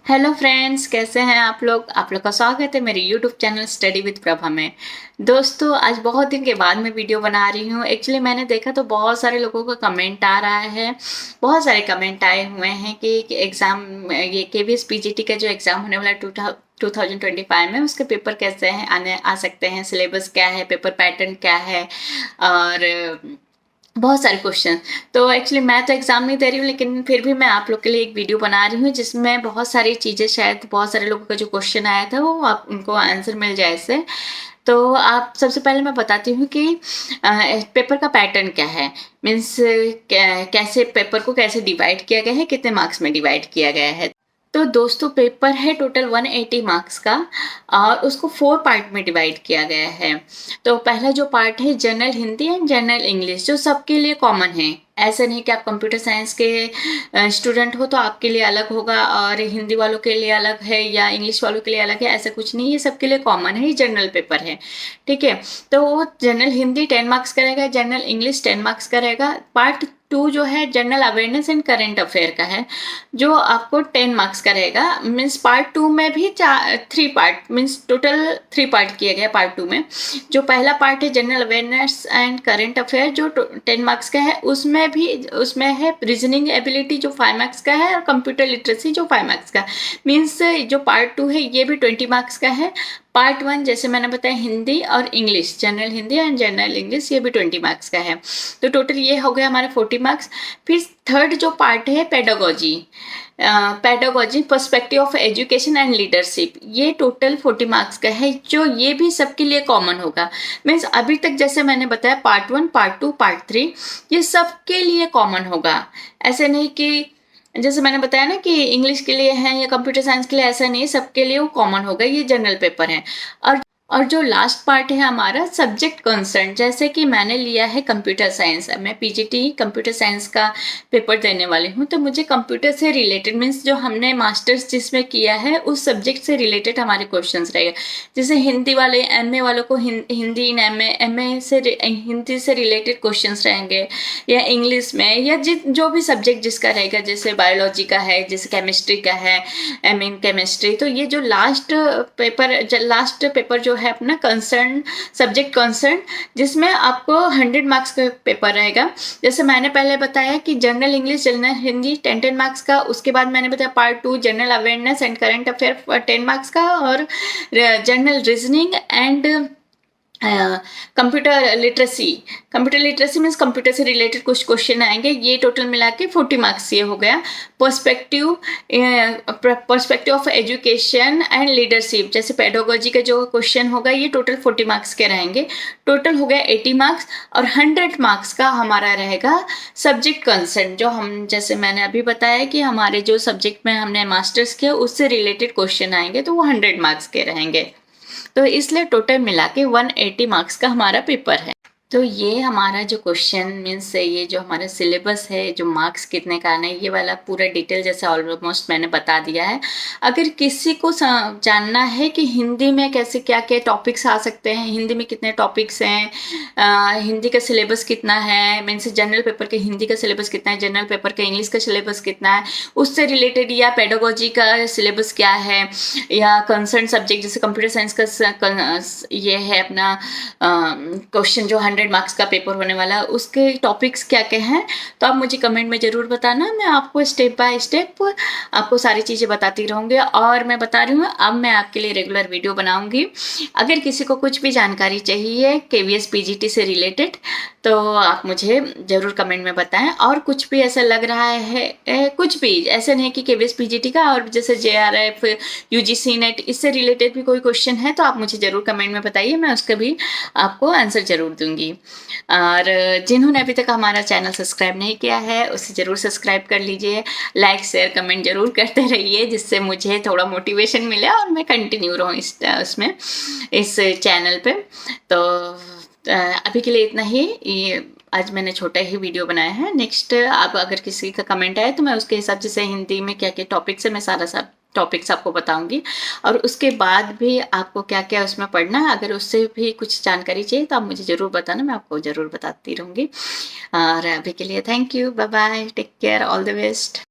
Hello friends, कैसे हैं आप लोग का स्वागत है मेरे YouTube channel study with Prabha में। दोस्तों, आज बहुत दिन के बाद मैं वीडियो बना रही हूँ। एक्चुअली मैंने देखा तो बहुत सारे लोगों का कमेंट आ रहा है, बहुत सारे कमेंट आए हुए हैं कि एग्ज़ाम ये केवीएस पीजीटी का जो एग्ज़ाम होने वाला 2025 में उसके पेपर कैसे हैं, आने आ सकते हैं, सिलेबस क्या है, पेपर पैटर्न क्या है और बहुत सारे क्वेश्चन। तो एक्चुअली मैं तो एग्ज़ाम नहीं दे रही हूँ, लेकिन फिर भी मैं आप लोग के लिए एक वीडियो बना रही हूँ जिसमें बहुत सारी चीज़ें, शायद बहुत सारे लोगों का जो क्वेश्चन आया था वो आप उनको आंसर मिल जाए इससे। तो आप सबसे पहले मैं बताती हूँ कि पेपर का पैटर्न क्या है, मीन्स कैसे पेपर को कैसे डिवाइड किया गया है, कितने मार्क्स में डिवाइड किया गया है। तो दोस्तों, पेपर है टोटल 180 मार्क्स का और उसको 4 पार्ट में डिवाइड किया गया है। तो पहला जो पार्ट है general Hindi and general English, जो सबके लिए कॉमन है। ऐसा नहीं कि आप कंप्यूटर साइंस के स्टूडेंट हो तो आपके लिए अलग होगा और हिंदी वालों के लिए अलग है या इंग्लिश वालों के लिए अलग है, ऐसा कुछ नहीं, ये सबके लिए कॉमन है, ये जनरल पेपर है। ठीक है, तो जनरल हिंदी 10 मार्क्स का रहेगा, जनरल इंग्लिश 10 मार्क्स का रहेगा। पार्ट 2 जो है general awareness and current affair का है, जो आपको 10 मार्क्स का रहेगा। मीन्स पार्ट 2 में भी 3 पार्ट, मीन्स टोटल 3 पार्ट किए गए पार्ट 2 में। जो पहला पार्ट है general awareness and current affair जो 10 मार्क्स का है, उसमें है रीजनिंग एबिलिटी जो 5 मार्क्स का है और कंप्यूटर लिटरेसी जो 5 मार्क्स का। मीन्स जो पार्ट 2 है ये भी 20 मार्क्स का है। पार्ट 1 जैसे मैंने बताया हिंदी और English, general Hindi and general English, ये भी 20 मार्क्स का है। तो टोटल ये हो गया हमारे 40 मार्क्स। फिर थर्ड जो पार्ट है pedagogy perspective of education and leadership, ये टोटल 40 मार्क्स का है, जो ये भी सबके लिए कॉमन होगा। मीन्स अभी तक जैसे मैंने बताया पार्ट 1, पार्ट 2, पार्ट 3 ये सबके लिए कॉमन होगा। ऐसे नहीं कि जैसे मैंने बताया ना कि इंग्लिश के लिए है या कंप्यूटर साइंस के लिए, ऐसा नहीं, सबके लिए वो कॉमन होगा, ये जनरल पेपर है। और जो लास्ट पार्ट है हमारा सब्जेक्ट कंसर्न, जैसे कि मैंने लिया है कंप्यूटर साइंस, मैं पीजीटी कंप्यूटर साइंस का पेपर देने वाली हूँ, तो मुझे कंप्यूटर से रिलेटेड, मीन्स जो हमने मास्टर्स जिसमें किया है उस सब्जेक्ट से रिलेटेड हमारे क्वेश्चंस रहेंगे। जैसे हिंदी वाले एमए वालों को हिंदी इन एमए से हिंदी से रिलेटेड क्वेश्चंस रहेंगे, या इंग्लिश में, या जो भी सब्जेक्ट जिसका रहेगा, जैसे बायोलॉजी का है, जैसे केमिस्ट्री का है, इन केमिस्ट्री। तो ये जो लास्ट पेपर जो है अपना कंसर्न, सब्जेक्ट कंसर्न, जिसमें आपको 100 मार्क्स का पेपर रहेगा। जैसे मैंने पहले बताया कि general English, general Hindi 10 marks का, उसके बाद मैंने बताया part 2 general awareness and current affair 10 marks का, और general reasoning and computer literacy means computer से रिलेटेड कुछ क्वेश्चन आएंगे, ये टोटल मिला के 40 मार्क्स ये हो गया। Perspective of education and leadership, जैसे पेडागोजी का जो क्वेश्चन होगा ये टोटल 40 मार्क्स के रहेंगे, टोटल हो गया 80 मार्क्स। और 100 मार्क्स का हमारा रहेगा सब्जेक्ट कंसर्न, जो हम, जैसे मैंने अभी बताया कि हमारे जो सब्जेक्ट में हमने मास्टर्स किया उससे रिलेटेड क्वेश्चन आएंगे, तो वो 100 मार्क्स के रहेंगे। तो इसलिए टोटल मिला के 180 मार्क्स का हमारा पेपर है। तो ये हमारा जो क्वेश्चन मीन्स ये जो हमारा सिलेबस है, जो मार्क्स कितने का आना है, ये वाला पूरा डिटेल जैसे ऑलमोस्ट मैंने बता दिया है। अगर किसी को जानना है कि हिंदी में कैसे क्या क्या टॉपिक्स आ सकते हैं, हिंदी में कितने टॉपिक्स हैं, हिंदी का सिलेबस कितना है, मीन्स जनरल पेपर के हिंदी का सिलेबस कितना है, जनरल पेपर का इंग्लिश का सिलेबस कितना है, उससे रिलेटेड, या पेडागोजी का सिलेबस क्या है, या कंसर्न सब्जेक्ट जैसे कंप्यूटर साइंस का ये है अपना क्वेश्चन जो 100 मार्क्स का पेपर होने वाला, उसके टॉपिक्स क्या क्या हैं, तो आप मुझे कमेंट में ज़रूर बताना। मैं आपको स्टेप बाय स्टेप आपको सारी चीज़ें बताती रहूँगी। और मैं बता रही हूँ, अब मैं आपके लिए रेगुलर वीडियो बनाऊँगी। अगर किसी को कुछ भी जानकारी चाहिए केवीएस पीजीटी से रिलेटेड, तो आप मुझे ज़रूर कमेंट में बताएं। और कुछ भी ऐसा लग रहा है, कुछ भी ऐसा नहीं कि केवीएस पीजीटी का, और जैसे जेआरएफ, यूजीसी नेट, इससे रिलेटेड भी कोई क्वेश्चन है तो आप मुझे ज़रूर कमेंट में बताइए, मैं उसका भी आपको आंसर ज़रूर दूंगी। और जिन्होंने अभी तक हमारा चैनल सब्सक्राइब नहीं किया है उसे ज़रूर सब्सक्राइब कर लीजिए, लाइक शेयर कमेंट ज़रूर करते रहिए, जिससे मुझे थोड़ा मोटिवेशन मिले और मैं कंटिन्यू रहूँ इस चैनल पे। तो अभी के लिए इतना ही, ये आज मैंने छोटा ही वीडियो बनाया है। नेक्स्ट आप अगर किसी का कमेंट आए तो मैं उसके हिसाब से हिंदी में क्या क्या टॉपिक्स है, मैं सारा सब टॉपिक्स आपको बताऊंगी। और उसके बाद भी आपको क्या क्या उसमें पढ़ना है, अगर उससे भी कुछ जानकारी चाहिए तो आप मुझे ज़रूर बताना, मैं आपको ज़रूर बताती रहूँगी। और अभी के लिए thank you, bye bye, take care, all the best.